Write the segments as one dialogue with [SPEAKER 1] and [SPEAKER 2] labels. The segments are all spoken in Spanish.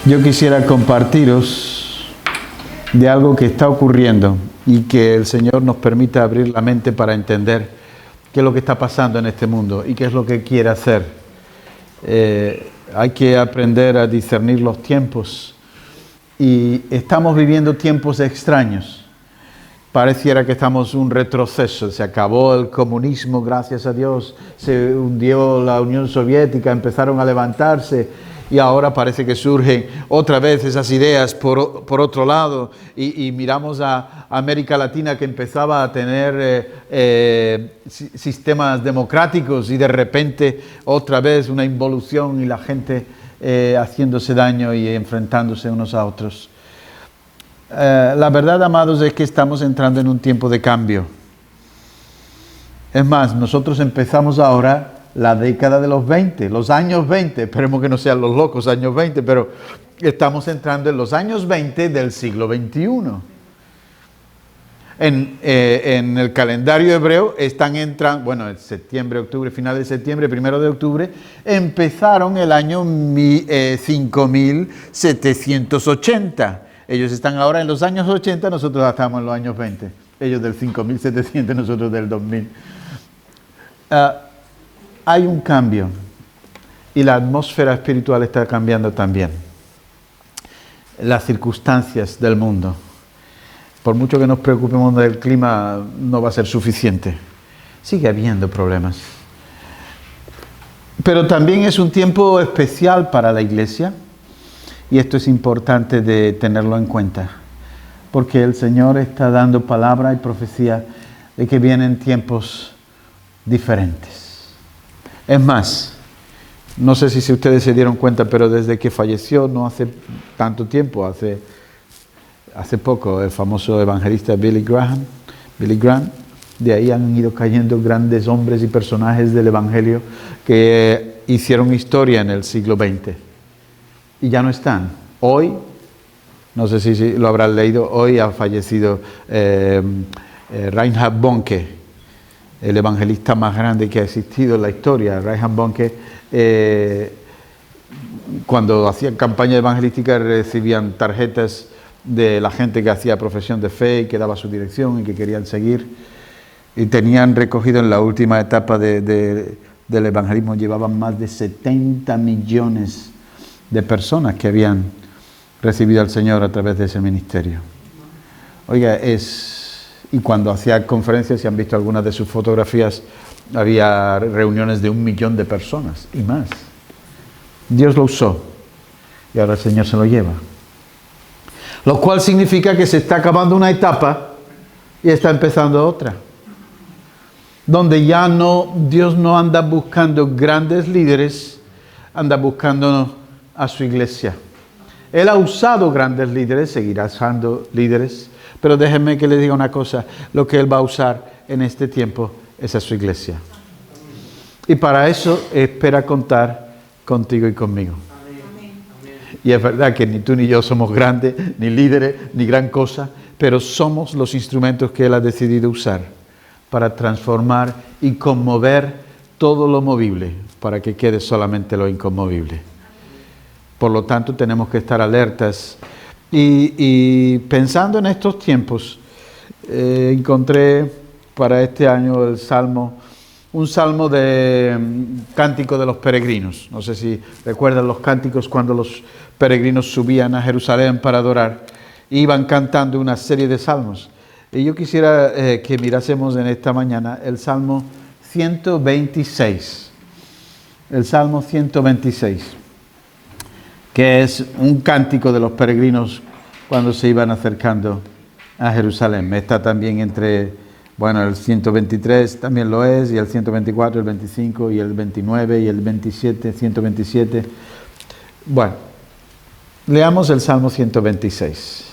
[SPEAKER 1] Yo quisiera compartiros de algo que está ocurriendo y que el Señor nos permita abrir la mente para entender qué es lo que está pasando en este mundo y qué es lo que quiere hacer. Hay que aprender a discernir los tiempos y estamos viviendo tiempos extraños. Pareciera que estamos en un retroceso. Se acabó el comunismo, gracias a Dios. Se hundió la Unión Soviética, empezaron a levantarse. Y ahora parece que surgen otra vez esas ideas por otro lado. Y miramos a América Latina que empezaba a tener sistemas democráticos y de repente otra vez una involución y la gente haciéndose daño y enfrentándose unos a otros. La verdad, amados, es que estamos entrando en un tiempo de cambio. Es más, nosotros empezamos ahora la década de los 20, los años 20, esperemos que no sean los locos años 20, pero estamos entrando en los años 20 del siglo XXI. En el calendario hebreo están entrando, bueno, en septiembre, octubre, final de septiembre, 1 de octubre, empezaron el año 5780. Ellos están ahora en los años 80, nosotros estamos en los años 20. Ellos del 5700, nosotros del 2000. Hay un cambio y la atmósfera espiritual está cambiando también. Las circunstancias del mundo. Por mucho que nos preocupemos del clima, no va a ser suficiente. Sigue habiendo problemas. Pero también es un tiempo especial para la iglesia y esto es importante de tenerlo en cuenta. Porque el Señor está dando palabra y profecía de que vienen tiempos diferentes. Es más, no sé si ustedes se dieron cuenta, pero desde que falleció, no hace tanto tiempo, hace poco, el famoso evangelista Billy Graham, de ahí han ido cayendo grandes hombres y personajes del Evangelio que hicieron historia en el siglo XX. Y ya no están. Hoy, no sé si lo habrán leído, hoy ha fallecido Reinhard Bonnke, el evangelista más grande que ha existido en la historia. Reinhard Bonnke, cuando hacían campaña evangelística recibían tarjetas de la gente que hacía profesión de fe y que daba su dirección y que querían seguir. Y tenían recogido en la última etapa del evangelismo, llevaban más de 70 millones de personas que habían recibido al Señor a través de ese ministerio. Oiga, y cuando hacía conferencias, si han visto algunas de sus fotografías, había reuniones de 1 millón de personas y más. Dios lo usó y ahora el Señor se lo lleva. Lo cual significa que se está acabando una etapa y está empezando otra. Donde ya Dios no anda buscando grandes líderes, anda buscando a su iglesia. Él ha usado grandes líderes, seguirá usando líderes, pero déjenme que les diga una cosa, lo que Él va a usar en este tiempo es a su iglesia. Y para eso espera contar contigo y conmigo. Y es verdad que ni tú ni yo somos grandes, ni líderes, ni gran cosa, pero somos los instrumentos que Él ha decidido usar para transformar y conmover todo lo movible, para que quede solamente lo inconmovible. Por lo tanto, tenemos que estar alertas. Y pensando en estos tiempos, encontré para este año un salmo de cántico de los peregrinos. No sé si recuerdan los cánticos cuando los peregrinos subían a Jerusalén para adorar. Iban cantando una serie de salmos. Y yo quisiera que mirásemos en esta mañana el Salmo 126. El Salmo 126. Que es un cántico de los peregrinos cuando se iban acercando a Jerusalén. Está también el 123 también lo es, y el 124, el 25, y el 29, y el 27, 127. Bueno, leamos el Salmo 126.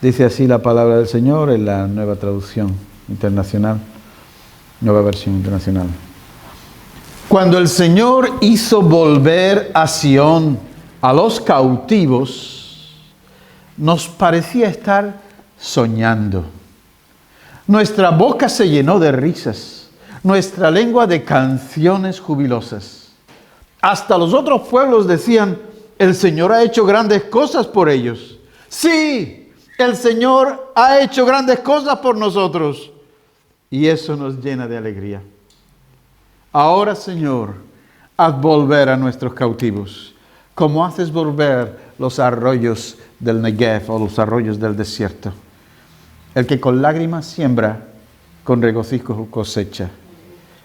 [SPEAKER 1] Dice así la palabra del Señor en la nueva traducción internacional, nueva versión internacional. Cuando el Señor hizo volver a Sión a los cautivos, nos parecía estar soñando. Nuestra boca se llenó de risas, nuestra lengua de canciones jubilosas. Hasta los otros pueblos decían: el Señor ha hecho grandes cosas por ellos. Sí, el Señor ha hecho grandes cosas por nosotros. Y eso nos llena de alegría. Ahora, Señor, haz volver a nuestros cautivos, como haces volver los arroyos del Negev o los arroyos del desierto. El que con lágrimas siembra, con regocijo cosecha.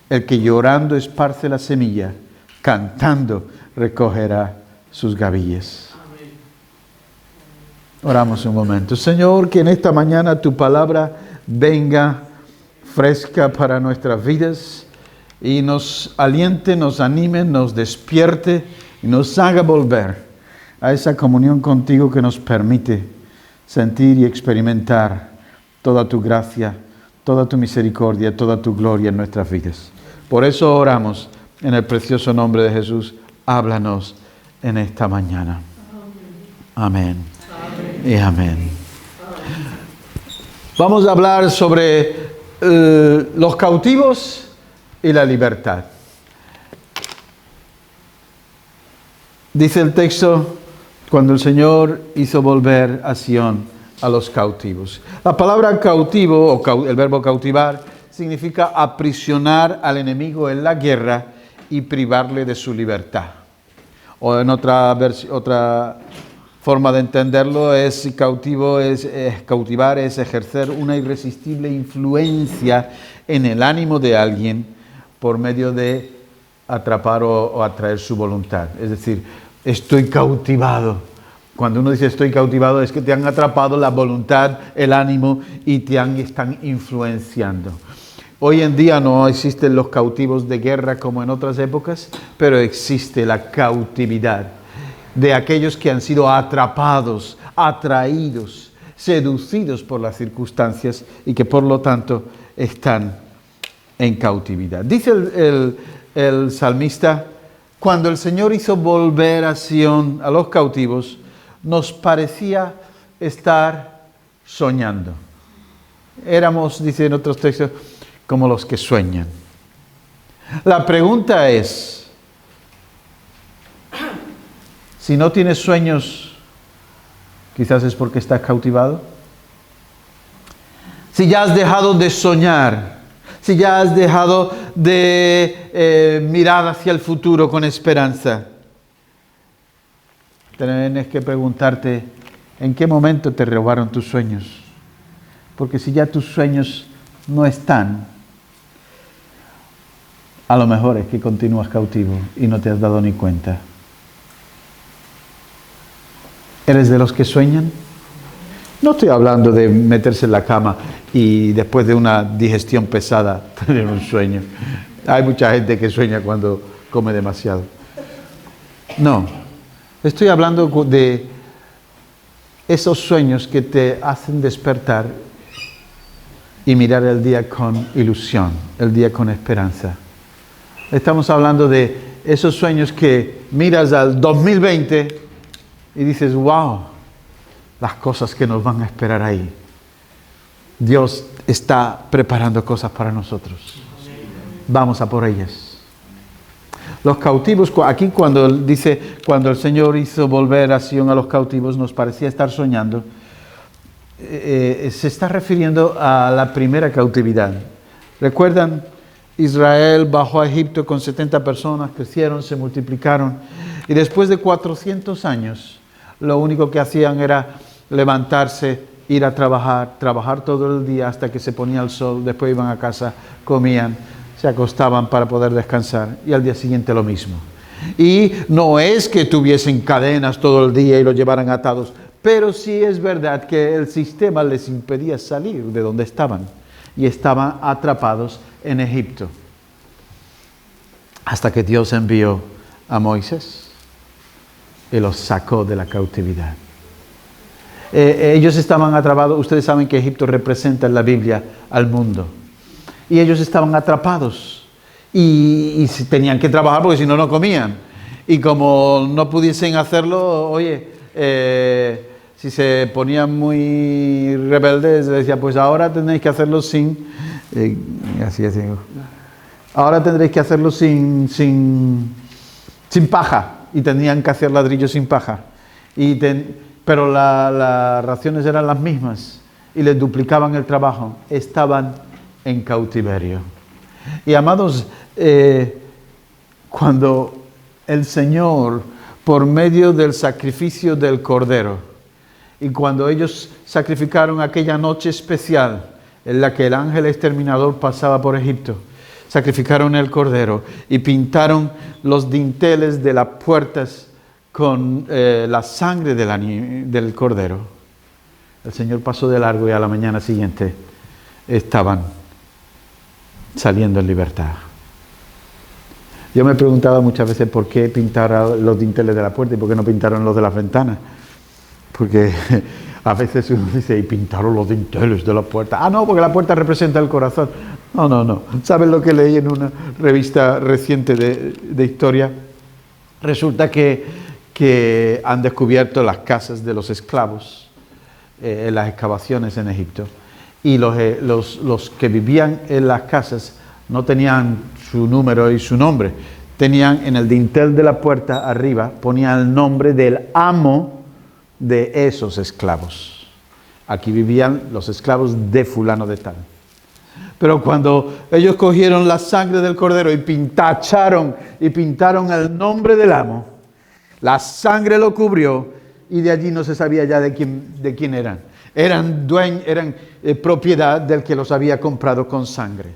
[SPEAKER 1] El que llorando esparce la semilla, cantando recogerá sus gavillas. Oramos un momento. Señor, que en esta mañana tu palabra venga fresca para nuestras vidas y nos aliente, nos anime, nos despierte y nos haga volver a esa comunión contigo que nos permite sentir y experimentar toda tu gracia, toda tu misericordia, toda tu gloria en nuestras vidas. Por eso oramos en el precioso nombre de Jesús. Háblanos en esta mañana. Amén. Y amén. Vamos a hablar sobre los cautivos y la libertad. Dice el texto, cuando el Señor hizo volver a Sión a los cautivos. La palabra cautivo, o el verbo cautivar, significa aprisionar al enemigo en la guerra y privarle de su libertad. O en otra forma de entenderlo, cautivar es ejercer una irresistible influencia en el ánimo de alguien por medio de atrapar o atraer su voluntad. Es decir, estoy cautivado. Cuando uno dice estoy cautivado es que te han atrapado la voluntad, el ánimo y están influenciando. Hoy en día no existen los cautivos de guerra como en otras épocas, pero existe la cautividad de aquellos que han sido atrapados, atraídos, seducidos por las circunstancias y que por lo tanto están en cautividad. Dice el salmista, cuando el Señor hizo volver a Sión a los cautivos, nos parecía estar soñando. Éramos, dice en otros textos, como los que sueñan. La pregunta es, si no tienes sueños, quizás es porque estás cautivado. Si ya has dejado de soñar, si ya has dejado de mirar hacia el futuro con esperanza, tienes que preguntarte, ¿en qué momento te robaron tus sueños? Porque si ya tus sueños no están, a lo mejor es que continúas cautivo y no te has dado ni cuenta. ¿Eres de los que sueñan? No estoy hablando de meterse en la cama y después de una digestión pesada tener un sueño. Hay mucha gente que sueña cuando come demasiado. No, estoy hablando de esos sueños que te hacen despertar y mirar el día con ilusión, el día con esperanza. Estamos hablando de esos sueños que miras al 2020 y dices, wow, las cosas que nos van a esperar ahí. Dios está preparando cosas para nosotros. Vamos a por ellas. Los cautivos, aquí cuando dice, cuando el Señor hizo volver a Sión a los cautivos, nos parecía estar soñando. Se está refiriendo a la primera cautividad. ¿Recuerdan? Israel bajó a Egipto con 70 personas, crecieron, se multiplicaron. Y después de 400 años, lo único que hacían era levantarse, ir a trabajar todo el día hasta que se ponía el sol, después iban a casa, comían, se acostaban para poder descansar y al día siguiente lo mismo. Y no es que tuviesen cadenas todo el día y los llevaran atados, pero sí es verdad que el sistema les impedía salir de donde estaban y estaban atrapados en Egipto. Hasta que Dios envió a Moisés y los sacó de la cautividad. Ellos estaban atrapados. Ustedes saben que Egipto representa en la Biblia al mundo. Y ellos estaban atrapados. Y tenían que trabajar porque si no, no comían. Y como no pudiesen hacerlo, oye, si se ponían muy rebeldes, decía, pues ahora tendréis que hacerlo sin... ahora tendréis que hacerlo sin paja. y tenían que hacer ladrillos sin paja. Pero las raciones eran las mismas y les duplicaban el trabajo. Estaban en cautiverio. Y amados, cuando el Señor, por medio del sacrificio del Cordero, y cuando ellos sacrificaron aquella noche especial en la que el ángel exterminador pasaba por Egipto, sacrificaron el Cordero y pintaron los dinteles de las puertas con la sangre del Cordero. El Señor pasó de largo y a la mañana siguiente estaban saliendo en libertad. Yo me preguntaba muchas veces por qué pintaron los dinteles de la puerta y por qué no pintaron los de las ventanas. Porque a veces uno dice, y pintaron los dinteles de la puerta. Ah, no, porque la puerta representa el corazón. No. ¿Saben lo que leí en una revista reciente de historia? Resulta que han descubierto las casas de los esclavos en las excavaciones en Egipto. Y los que vivían en las casas no tenían su número y su nombre. Tenían en el dintel de la puerta arriba, ponían el nombre del amo de esos esclavos. Aquí vivían los esclavos de fulano de tal. Pero cuando ellos cogieron la sangre del Cordero y pintaron el nombre del amo, la sangre lo cubrió y de allí no se sabía ya de quién eran. Eran propiedad del que los había comprado con sangre.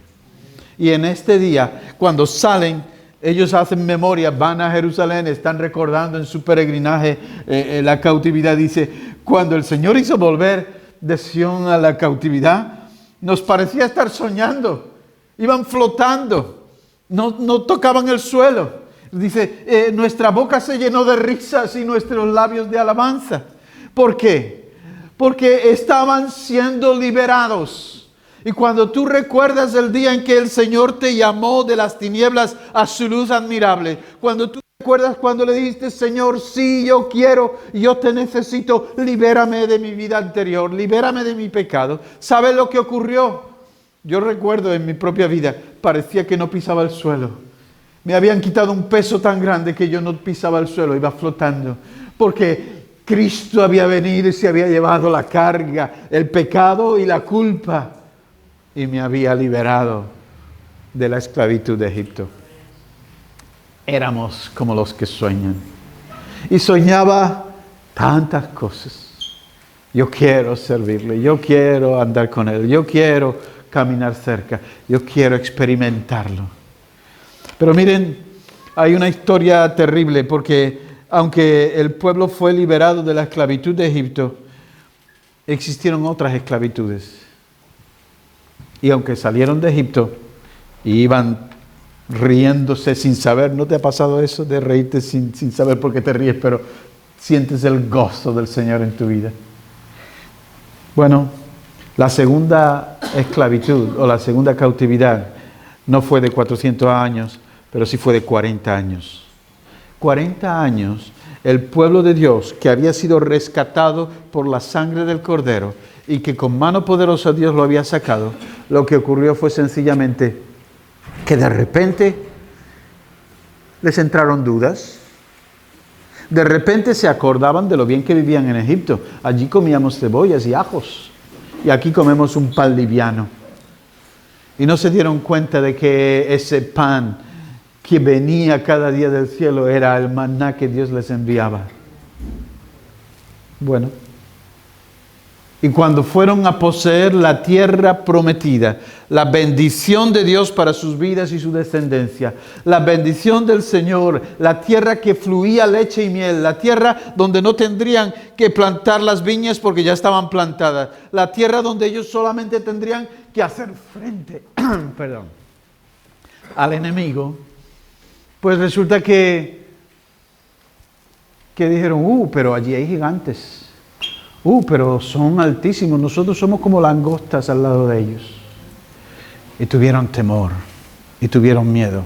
[SPEAKER 1] Y en este día, cuando salen, ellos hacen memoria, van a Jerusalén, están recordando en su peregrinaje la cautividad. Dice, cuando el Señor hizo volver de Sión a la cautividad, nos parecía estar soñando. Iban flotando, no tocaban el suelo. Dice, nuestra boca se llenó de risas y nuestros labios de alabanza. ¿Por qué? Porque estaban siendo liberados. Y cuando tú recuerdas el día en que el Señor te llamó de las tinieblas a su luz admirable, cuando tú recuerdas cuando le dijiste, Señor, sí, yo quiero, yo te necesito, libérame de mi vida anterior, libérame de mi pecado. ¿Sabes lo que ocurrió? Yo recuerdo en mi propia vida, parecía que no pisaba el suelo. Me habían quitado un peso tan grande que yo no pisaba el suelo, iba flotando. Porque Cristo había venido y se había llevado la carga, el pecado y la culpa. Y me había liberado de la esclavitud de Egipto. Éramos como los que sueñan. Y soñaba tantas cosas. Yo quiero servirle, yo quiero andar con Él, yo quiero caminar cerca, yo quiero experimentarlo. Pero miren, hay una historia terrible porque aunque el pueblo fue liberado de la esclavitud de Egipto, existieron otras esclavitudes. Y aunque salieron de Egipto y iban riéndose sin saber, ¿no te ha pasado eso de reírte sin saber por qué te ríes, pero sientes el gozo del Señor en tu vida? Bueno, la segunda esclavitud o la segunda cautividad no fue de 400 años, pero sí fue de 40 años. 40 años el pueblo de Dios que había sido rescatado por la sangre del Cordero y que con mano poderosa Dios lo había sacado, lo que ocurrió fue sencillamente que de repente les entraron dudas. De repente se acordaban de lo bien que vivían en Egipto. Allí comíamos cebollas y ajos y aquí comemos un pan liviano. Y no se dieron cuenta de que ese pan que venía cada día del cielo era el maná que Dios les enviaba. Bueno, y cuando fueron a poseer la tierra prometida, la bendición de Dios para sus vidas y su descendencia, la bendición del Señor, la tierra que fluía leche y miel, la tierra donde no tendrían que plantar las viñas porque ya estaban plantadas, la tierra donde ellos solamente tendrían que hacer frente al enemigo, pues resulta que dijeron, pero allí hay gigantes. Pero son altísimos, nosotros somos como langostas al lado de ellos. Y tuvieron temor, y tuvieron miedo.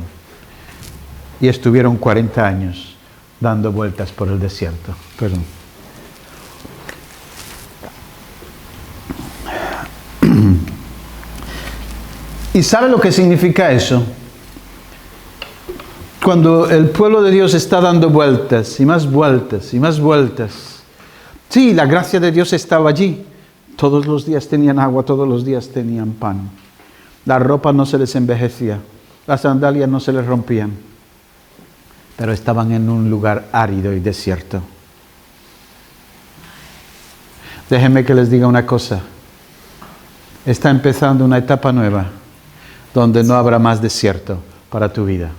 [SPEAKER 1] Y estuvieron 40 años dando vueltas por el desierto. Perdón. ¿Y sabe lo que significa eso? Cuando el pueblo de Dios está dando vueltas y más vueltas y más vueltas. Sí, la gracia de Dios estaba allí. Todos los días tenían agua, todos los días tenían pan. La ropa no se les envejecía, las sandalias no se les rompían, pero estaban en un lugar árido y desierto. Déjenme que les diga una cosa. Está empezando una etapa nueva, donde no habrá más desierto para tu vida.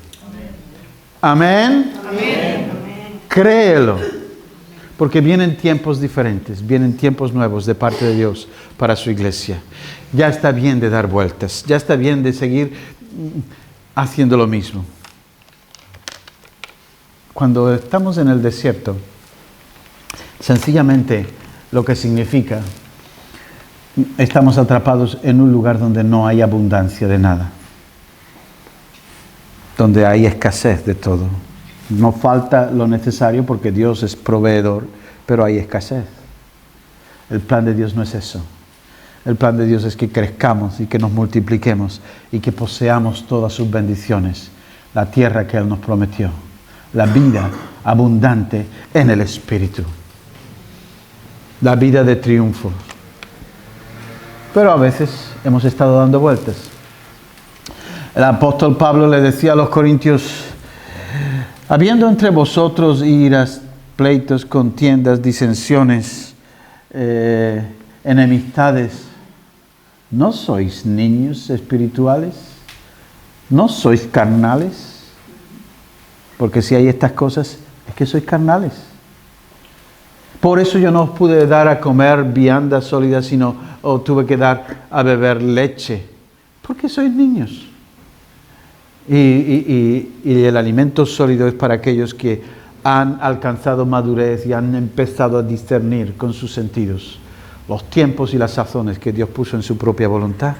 [SPEAKER 1] Amén. Amén. Créelo, porque vienen tiempos diferentes, vienen tiempos nuevos de parte de Dios para su iglesia. Ya está bien de dar vueltas, ya está bien de seguir haciendo lo mismo. Cuando estamos en el desierto, sencillamente lo que significa, estamos atrapados en un lugar donde no hay abundancia de nada, donde hay escasez de todo. No falta lo necesario porque Dios es proveedor, pero hay escasez. El plan de Dios no es eso. El plan de Dios es que crezcamos y que nos multipliquemos y que poseamos todas sus bendiciones, la tierra que Él nos prometió, la vida abundante en el Espíritu, la vida de triunfo. Pero a veces hemos estado dando vueltas. El apóstol Pablo le decía a los corintios: habiendo entre vosotros iras, pleitos, contiendas, disensiones, enemistades, ¿no sois niños espirituales? ¿No sois carnales? Porque si hay estas cosas, es que sois carnales. Por eso yo no os pude dar a comer vianda sólida, sino tuve que dar a beber leche. Porque sois niños. Y el alimento sólido es para aquellos que han alcanzado madurez y han empezado a discernir con sus sentidos los tiempos y las sazones que Dios puso en su propia voluntad.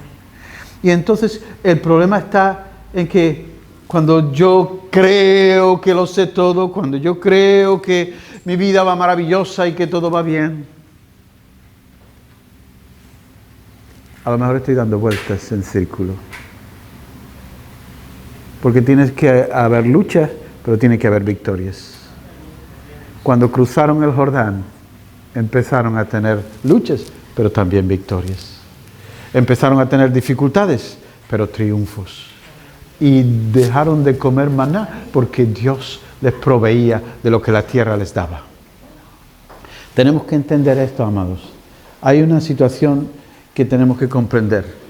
[SPEAKER 1] Y entonces el problema está en que cuando yo creo que lo sé todo, cuando yo creo que mi vida va maravillosa y que todo va bien, a lo mejor estoy dando vueltas en círculo. Porque tienes que haber luchas, pero tiene que haber victorias. Cuando cruzaron el Jordán, empezaron a tener luchas, pero también victorias. Empezaron a tener dificultades, pero triunfos. Y dejaron de comer maná porque Dios les proveía de lo que la tierra les daba. Tenemos que entender esto, amados. Hay una situación que tenemos que comprender.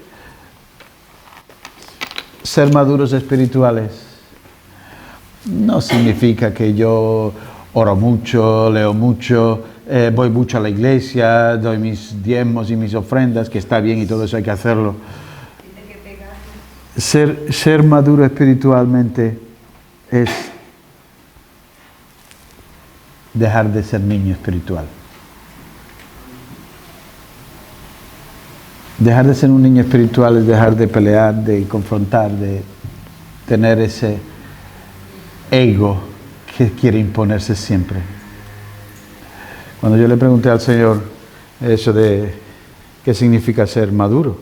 [SPEAKER 1] Ser maduros espirituales no significa que yo oro mucho, leo mucho, voy mucho a la iglesia, doy mis diezmos y mis ofrendas, que está bien y todo eso hay que hacerlo. Ser maduro espiritualmente es dejar de ser niño espiritual. Dejar de ser un niño espiritual es dejar de pelear, de confrontar, de tener ese ego que quiere imponerse siempre. Cuando yo le pregunté al Señor eso de qué significa ser maduro,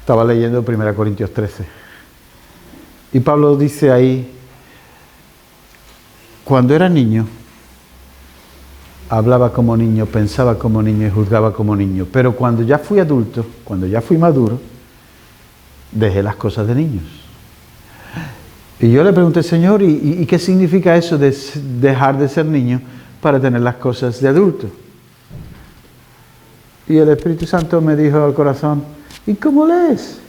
[SPEAKER 1] estaba leyendo 1 Corintios 13. Y Pablo dice ahí, cuando era niño, hablaba como niño, pensaba como niño y juzgaba como niño. Pero cuando ya fui adulto, cuando ya fui maduro, dejé las cosas de niños. Y yo le pregunté, Señor, ¿y qué significa eso de dejar de ser niño para tener las cosas de adulto? Y el Espíritu Santo me dijo al corazón, ¿y cómo lees?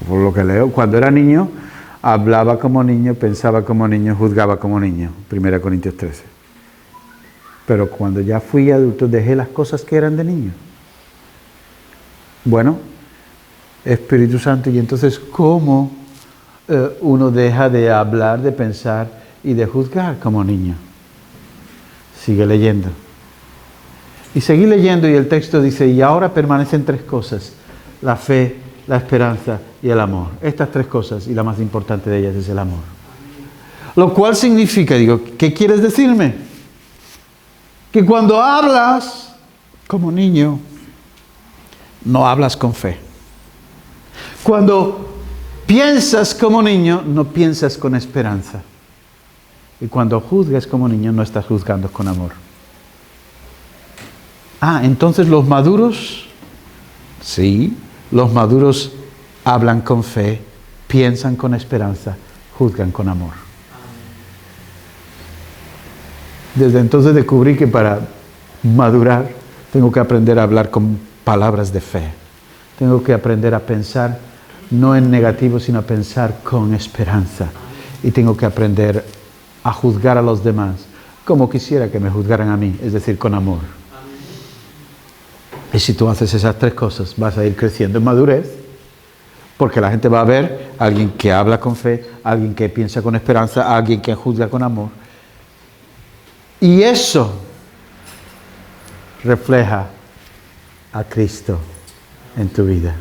[SPEAKER 1] Por lo que leo, cuando era niño, hablaba como niño, pensaba como niño, juzgaba como niño. 1 Corintios 13. Pero cuando ya fui adulto, dejé las cosas que eran de niño. Bueno, Espíritu Santo, y entonces, ¿cómo uno deja de hablar, de pensar y de juzgar como niño? Sigue leyendo. Y seguí leyendo y el texto dice, y ahora permanecen tres cosas: la fe, la esperanza y el amor. Estas tres cosas, y la más importante de ellas es el amor. Lo cual significa, digo, ¿qué quieres decirme? Que cuando hablas como niño, no hablas con fe. Cuando piensas como niño, no piensas con esperanza. Y cuando juzgas como niño, no estás juzgando con amor. Entonces los maduros, sí, los maduros hablan con fe, piensan con esperanza, juzgan con amor. Desde entonces descubrí que para madurar tengo que aprender a hablar con palabras de fe. Tengo que aprender a pensar no en negativo, sino a pensar con esperanza. Y tengo que aprender a juzgar a los demás como quisiera que me juzgaran a mí, es decir, con amor. Y si tú haces esas tres cosas, vas a ir creciendo en madurez, porque la gente va a ver a alguien que habla con fe, a alguien que piensa con esperanza, a alguien que juzga con amor. Y eso refleja a Cristo en tu vida.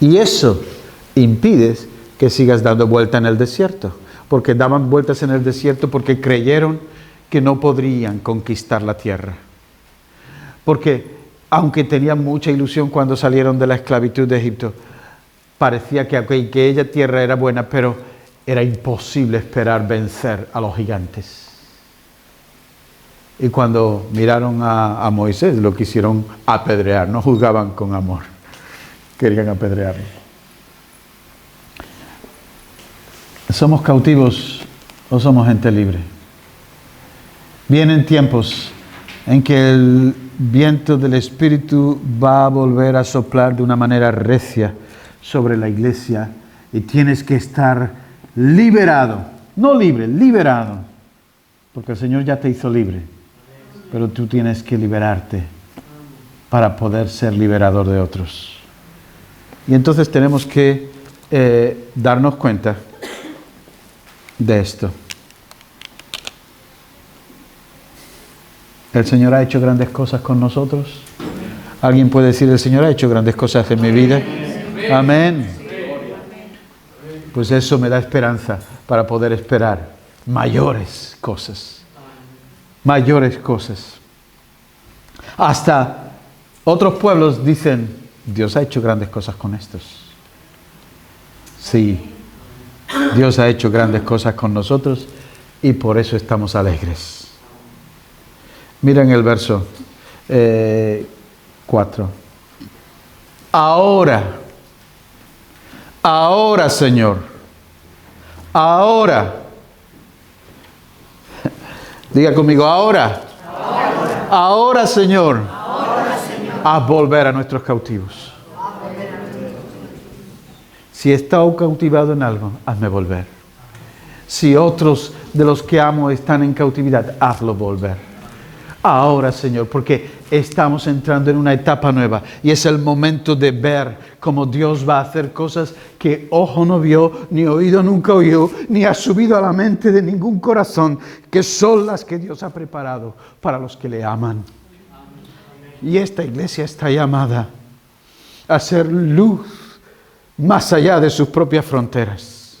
[SPEAKER 1] Y eso impide que sigas dando vuelta en el desierto, porque daban vueltas en el desierto porque creyeron que no podrían conquistar la tierra. Porque aunque tenían mucha ilusión cuando salieron de la esclavitud de Egipto, parecía que aquella tierra era buena, pero era imposible esperar vencer a los gigantes. Y cuando miraron a Moisés, lo quisieron apedrear, no juzgaban con amor, querían apedrearlo. ¿Somos cautivos o somos gente libre? Vienen tiempos en que el viento del Espíritu va a volver a soplar de una manera recia sobre la iglesia y tienes que estar liberado, no libre, liberado, porque el Señor ya te hizo libre, pero tú tienes que liberarte para poder ser liberador de otros. Y entonces tenemos que darnos cuenta de esto. ¿El Señor ha hecho grandes cosas con nosotros? ¿Alguien puede decir, el Señor ha hecho grandes cosas en mi vida? Amén. Pues eso me da esperanza para poder esperar mayores cosas. Mayores cosas. Hasta otros pueblos dicen, Dios ha hecho grandes cosas con estos. Sí, Dios ha hecho grandes cosas con nosotros y por eso estamos alegres. Miren el verso 4. Ahora, Señor, ahora. Diga conmigo, ahora, Señor, haz volver a nuestros cautivos. Si he estado cautivado en algo, hazme volver. Si otros de los que amo están en cautividad, hazlo volver. Ahora, Señor, porque estamos entrando en una etapa nueva y es el momento de ver cómo Dios va a hacer cosas que ojo no vio, ni oído nunca oyó, ni ha subido a la mente de ningún corazón, que son las que Dios ha preparado para los que le aman. Y esta iglesia está llamada a ser luz más allá de sus propias fronteras,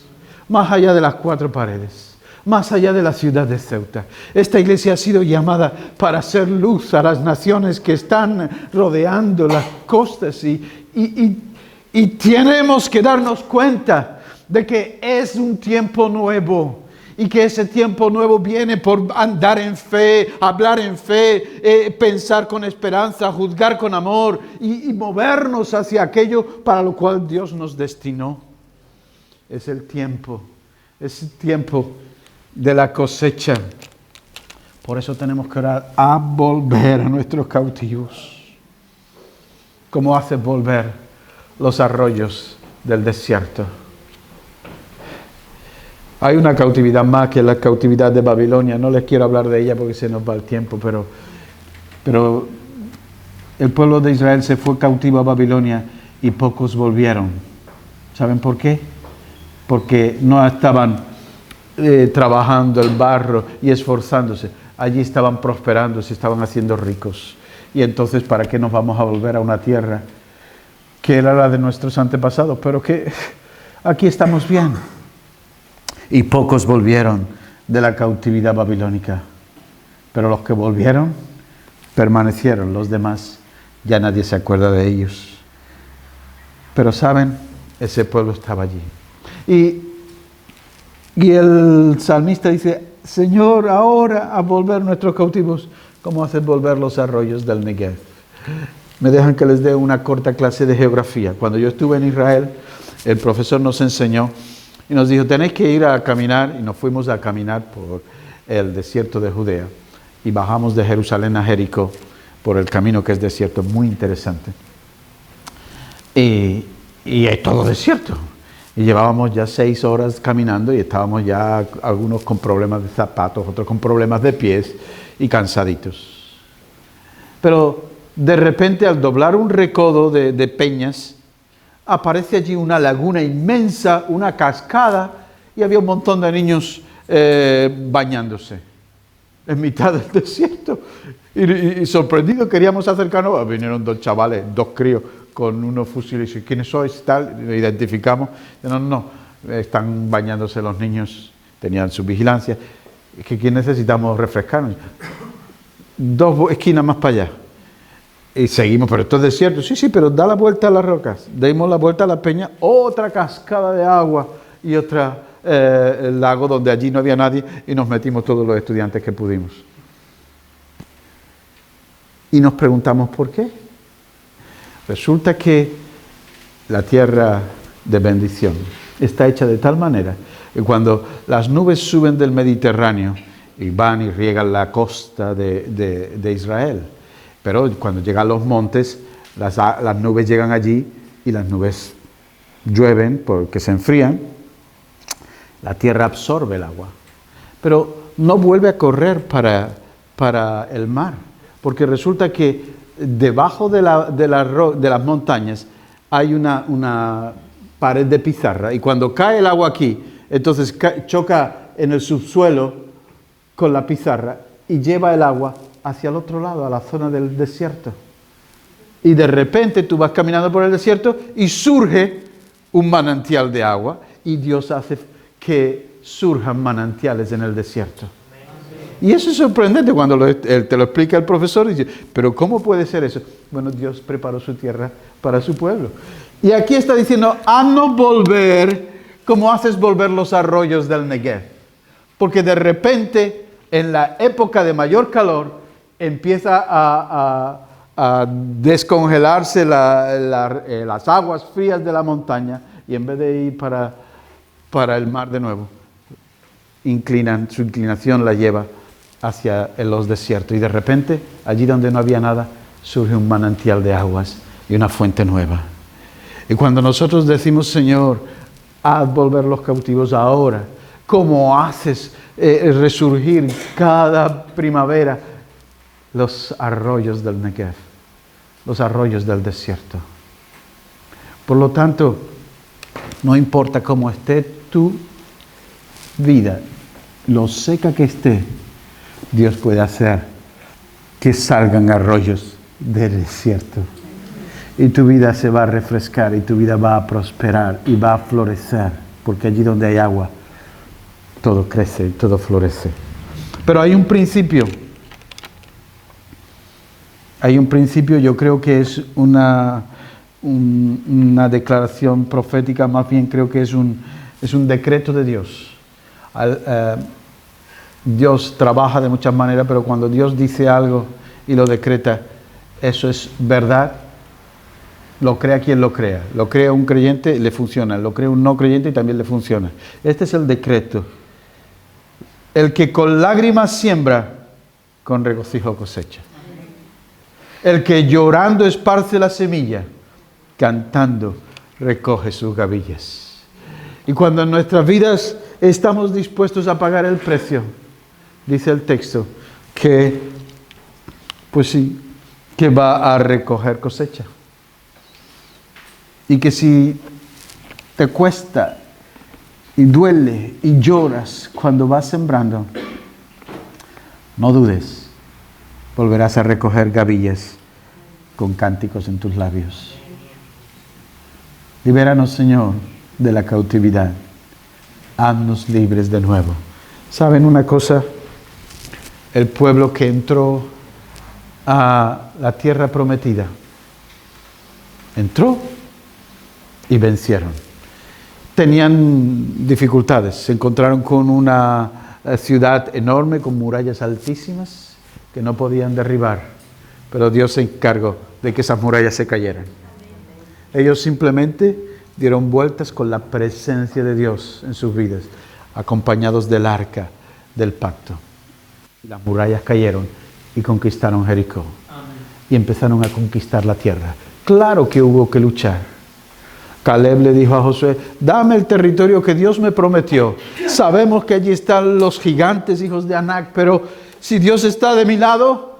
[SPEAKER 1] más allá de las cuatro paredes, más allá de la ciudad de Ceuta. Esta iglesia ha sido llamada para hacer luz a las naciones que están rodeando las costas y tenemos que darnos cuenta de que es un tiempo nuevo y que ese tiempo nuevo viene por andar en fe, hablar en fe, pensar con esperanza, juzgar con amor y movernos hacia aquello para lo cual Dios nos destinó. Es el tiempo de la cosecha. Por eso tenemos que orar a volver a nuestros cautivos. ¿Cómo hace volver los arroyos del desierto? Hay una cautividad más que la cautividad de Babilonia. No les quiero hablar de ella porque se nos va el tiempo, pero el pueblo de Israel se fue cautivo a Babilonia y pocos volvieron. ¿Saben por qué? Porque no estaban trabajando el barro y esforzándose. Allí estaban prosperando, se estaban haciendo ricos. Y entonces, ¿para qué nos vamos a volver a una tierra que era la de nuestros antepasados? Pero que aquí estamos bien. Y pocos volvieron de la cautividad babilónica. Pero los que volvieron, permanecieron. Los demás, ya nadie se acuerda de ellos. Pero saben, ese pueblo estaba allí. Y el salmista dice, Señor, ahora a volver nuestros cautivos, ¿cómo haces volver los arroyos del Negev? Me dejan que les dé una corta clase de geografía. Cuando yo estuve en Israel, el profesor nos enseñó y nos dijo, tenéis que ir a caminar, y nos fuimos a caminar por el desierto de Judea y bajamos de Jerusalén a Jericó por el camino que es desierto, muy interesante. Y es todo desierto. Y llevábamos ya 6 horas caminando y estábamos ya algunos con problemas de zapatos, otros con problemas de pies y cansaditos. Pero de repente, al doblar un recodo de peñas, aparece allí una laguna inmensa, una cascada, y había un montón de niños bañándose en mitad del desierto. Y sorprendido queríamos acercarnos, vinieron 2 chavales, 2 críos, con unos fusiles, y ¿quiénes sois? Tal, lo identificamos. No, están bañándose los niños, tenían su vigilancia. Es que aquí necesitamos refrescarnos. 2 esquinas más para allá. Y seguimos, pero esto es desierto. Sí, pero da la vuelta a las rocas. Dimos la vuelta a la peña, otra cascada de agua y otra lago donde allí no había nadie, y nos metimos todos los estudiantes que pudimos. Y nos preguntamos por qué. Resulta que la tierra de bendición está hecha de tal manera que cuando las nubes suben del Mediterráneo y van y riegan la costa de Israel, pero cuando llegan los montes, las nubes llegan allí y las nubes llueven porque se enfrían, la tierra absorbe el agua, pero no vuelve a correr para el mar, porque resulta que debajo de las montañas hay una pared de pizarra, y cuando cae el agua aquí, entonces choca en el subsuelo con la pizarra y lleva el agua hacia el otro lado, a la zona del desierto. Y de repente tú vas caminando por el desierto y surge un manantial de agua, y Dios hace que surjan manantiales en el desierto. Y eso es sorprendente cuando te lo explica el profesor, y dice, pero ¿cómo puede ser eso? Bueno, Dios preparó su tierra para su pueblo. Y aquí está diciendo, haznos volver como haces volver los arroyos del Negev. Porque de repente, en la época de mayor calor, empieza a descongelarse las aguas frías de la montaña, y en vez de ir para el mar de nuevo, su inclinación la lleva hacia los desiertos, y de repente, allí donde no había nada, surge un manantial de aguas y una fuente nueva. Y cuando nosotros decimos, Señor, haz volver los cautivos ahora, como haces resurgir cada primavera los arroyos del Negev, los arroyos del desierto. Por lo tanto, no importa cómo esté tu vida, lo seca que esté, Dios puede hacer que salgan arroyos del desierto. Y tu vida se va a refrescar, y tu vida va a prosperar y va a florecer, porque allí donde hay agua, todo crece y todo florece. Pero hay un principio. Yo creo que es una declaración profética, más bien creo que es un decreto de Dios. Dios trabaja de muchas maneras, pero cuando Dios dice algo y lo decreta, eso es verdad. Lo crea quien lo crea. Lo crea un creyente, le funciona. Lo crea un no creyente y también le funciona. Este es el decreto. El que con lágrimas siembra, con regocijo cosecha. El que llorando esparce la semilla, cantando recoge sus gavillas. Y cuando en nuestras vidas estamos dispuestos a pagar el precio, dice el texto, que va a recoger cosecha. Y que si te cuesta y duele y lloras cuando vas sembrando, no dudes, volverás a recoger gavillas con cánticos en tus labios. Libéranos, Señor, de la cautividad. Haznos libres de nuevo. ¿Saben una cosa? El pueblo que entró a la tierra prometida, entró y vencieron. Tenían dificultades, se encontraron con una ciudad enorme, con murallas altísimas que no podían derribar, pero Dios se encargó de que esas murallas se cayeran. Ellos simplemente dieron vueltas con la presencia de Dios en sus vidas, acompañados del arca del pacto. Las murallas cayeron y conquistaron Jericó. Y empezaron a conquistar la tierra. Claro que hubo que luchar. Caleb le dijo a Josué, dame el territorio que Dios me prometió. Sabemos que allí están los gigantes, hijos de Anac, pero si Dios está de mi lado,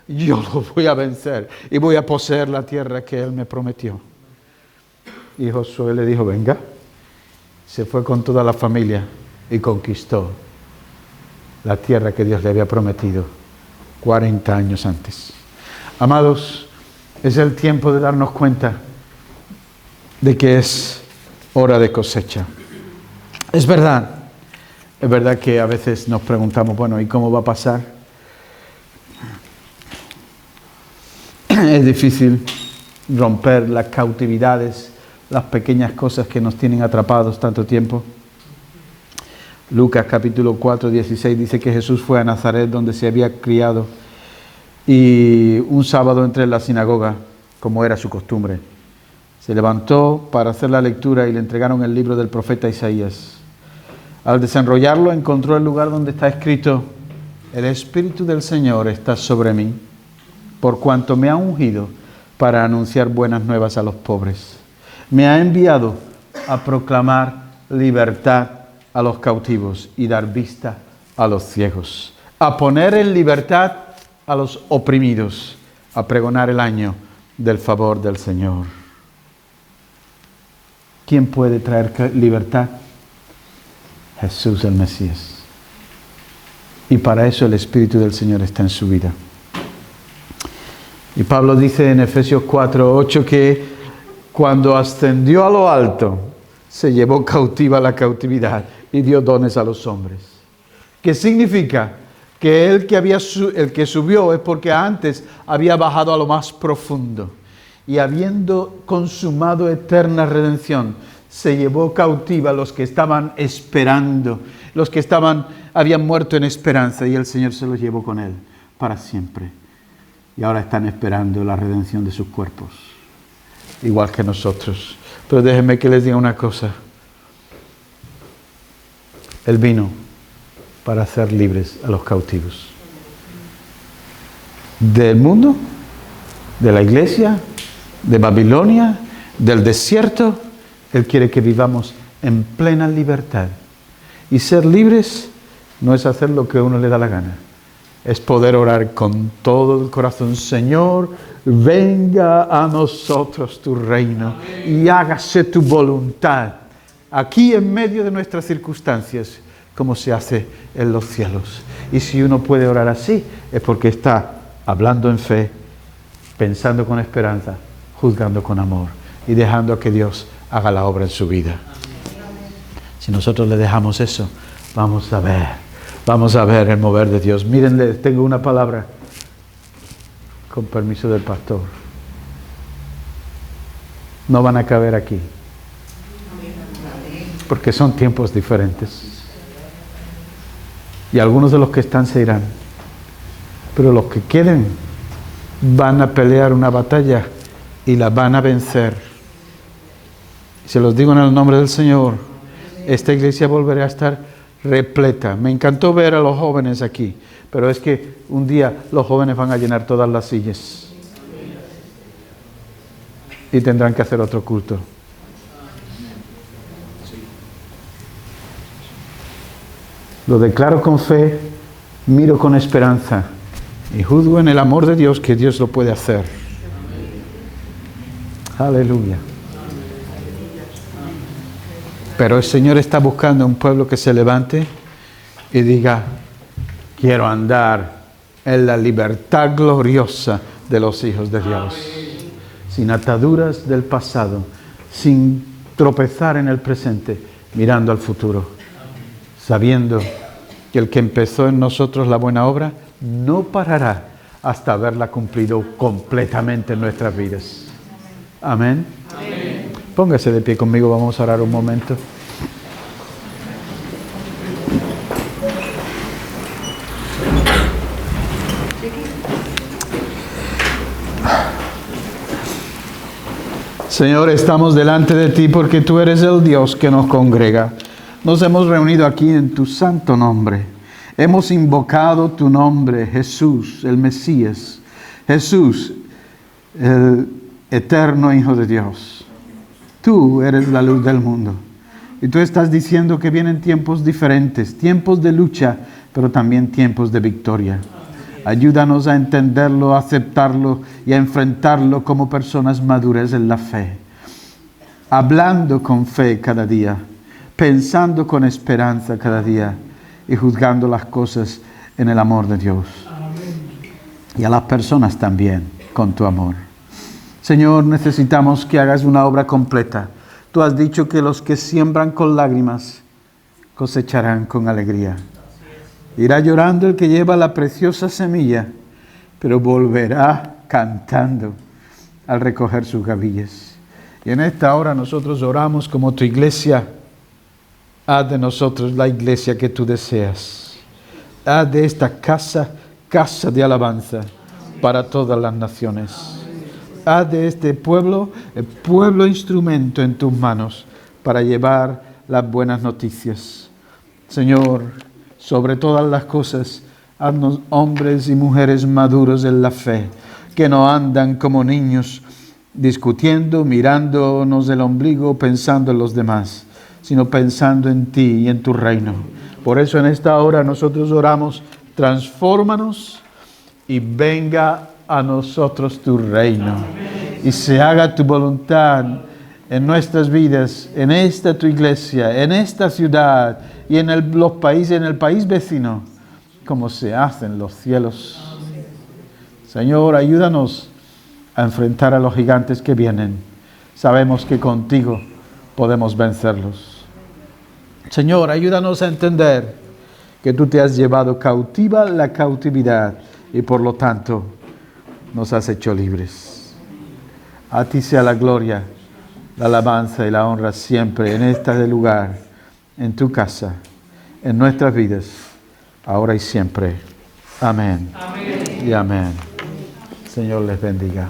[SPEAKER 1] yo lo voy a vencer y voy a poseer la tierra que Él me prometió. Y Josué le dijo, venga. Se fue con toda la familia y conquistó la tierra que Dios le había prometido 40 años antes. Amados, es el tiempo de darnos cuenta de que es hora de cosecha. Es verdad que a veces nos preguntamos, bueno, ¿y cómo va a pasar? Es difícil romper las cautividades, las pequeñas cosas que nos tienen atrapados tanto tiempo. Lucas capítulo 4, 16 dice que Jesús fue a Nazaret, donde se había criado, y un sábado entró en la sinagoga, como era su costumbre. Se levantó para hacer la lectura y le entregaron el libro del profeta Isaías. Al desenrollarlo encontró el lugar donde está escrito, el Espíritu del Señor está sobre mí, por cuanto me ha ungido para anunciar buenas nuevas a los pobres. Me ha enviado a proclamar libertad a los cautivos y dar vista a los ciegos, a poner en libertad a los oprimidos, a pregonar el año del favor del Señor. ¿Quién puede traer libertad? Jesús el Mesías. Y para eso el Espíritu del Señor está en su vida. Y Pablo dice en Efesios 4:8 que cuando ascendió a lo alto, se llevó cautiva la cautividad y dio dones a los hombres. ¿Qué significa? Que el que subió es porque antes había bajado a lo más profundo. Y habiendo consumado eterna redención, se llevó cautiva a los que estaban esperando, los que habían muerto en esperanza, y el Señor se los llevó con Él para siempre. Y ahora están esperando la redención de sus cuerpos, igual que nosotros. Pero déjenme que les diga una cosa. Él vino para hacer libres a los cautivos. Del mundo, de la iglesia, de Babilonia, del desierto. Él quiere que vivamos en plena libertad. Y ser libres no es hacer lo que a uno le da la gana. Es poder orar con todo el corazón. Señor, venga a nosotros tu reino y hágase tu voluntad. Aquí en medio de nuestras circunstancias, como se hace en los cielos. Y si uno puede orar así, es porque está hablando en fe, pensando con esperanza, juzgando con amor y dejando a que Dios haga la obra en su vida. Si nosotros le dejamos eso, vamos a ver el mover de Dios. Miren, les tengo una palabra, con permiso del pastor. No van a caber aquí, porque son tiempos diferentes. Y algunos de los que están se irán. Pero los que queden van a pelear una batalla y la van a vencer. Se los digo en el nombre del Señor. Esta iglesia volverá a estar repleta. Me encantó ver a los jóvenes aquí, pero es que un día los jóvenes van a llenar todas las sillas y tendrán que hacer otro culto. Lo declaro con fe, miro con esperanza y juzgo en el amor de Dios que Dios lo puede hacer. Aleluya. Pero el Señor está buscando un pueblo que se levante y diga, quiero andar en la libertad gloriosa de los hijos de Dios. Sin ataduras del pasado, sin tropezar en el presente, mirando al futuro. Sabiendo que el que empezó en nosotros la buena obra no parará hasta haberla cumplido completamente en nuestras vidas. Amén. Amén. Póngase de pie conmigo, vamos a orar un momento. Señor, estamos delante de ti porque tú eres el Dios que nos congrega. Nos hemos reunido aquí en tu santo nombre. Hemos invocado tu nombre, Jesús, el Mesías. Jesús, el eterno Hijo de Dios. Tú eres la luz del mundo. Y tú estás diciendo que vienen tiempos diferentes, tiempos de lucha, pero también tiempos de victoria. Ayúdanos a entenderlo, a aceptarlo y a enfrentarlo como personas maduras en la fe. Hablando con fe cada día, pensando con esperanza cada día y juzgando las cosas en el amor de Dios. Y a las personas también con tu amor. Señor, necesitamos que hagas una obra completa. Tú has dicho que los que siembran con lágrimas cosecharán con alegría. Irá llorando el que lleva la preciosa semilla, pero volverá cantando al recoger sus gavillas. Y en esta hora nosotros oramos como tu iglesia. Haz de nosotros la iglesia que tú deseas. Haz de esta casa, casa de alabanza para todas las naciones. Haz de este pueblo, el pueblo instrumento en tus manos para llevar las buenas noticias. Señor, sobre todas las cosas, haznos hombres y mujeres maduros en la fe, que no andan como niños discutiendo, mirándonos el ombligo, pensando en los demás, sino pensando en ti y en tu reino. Por eso en esta hora nosotros oramos, transfórmanos y venga a nosotros tu reino. Y se haga tu voluntad en nuestras vidas, en esta tu iglesia, en esta ciudad y en los países, en el país vecino, como se hace en los cielos. Señor, ayúdanos a enfrentar a los gigantes que vienen. Sabemos que contigo podemos vencerlos. Señor, ayúdanos a entender que tú te has llevado cautiva la cautividad y por lo tanto nos has hecho libres. A ti sea la gloria, la alabanza y la honra siempre en este lugar, en tu casa, en nuestras vidas, ahora y siempre. Amén. Amén. Y amén. Señor les bendiga.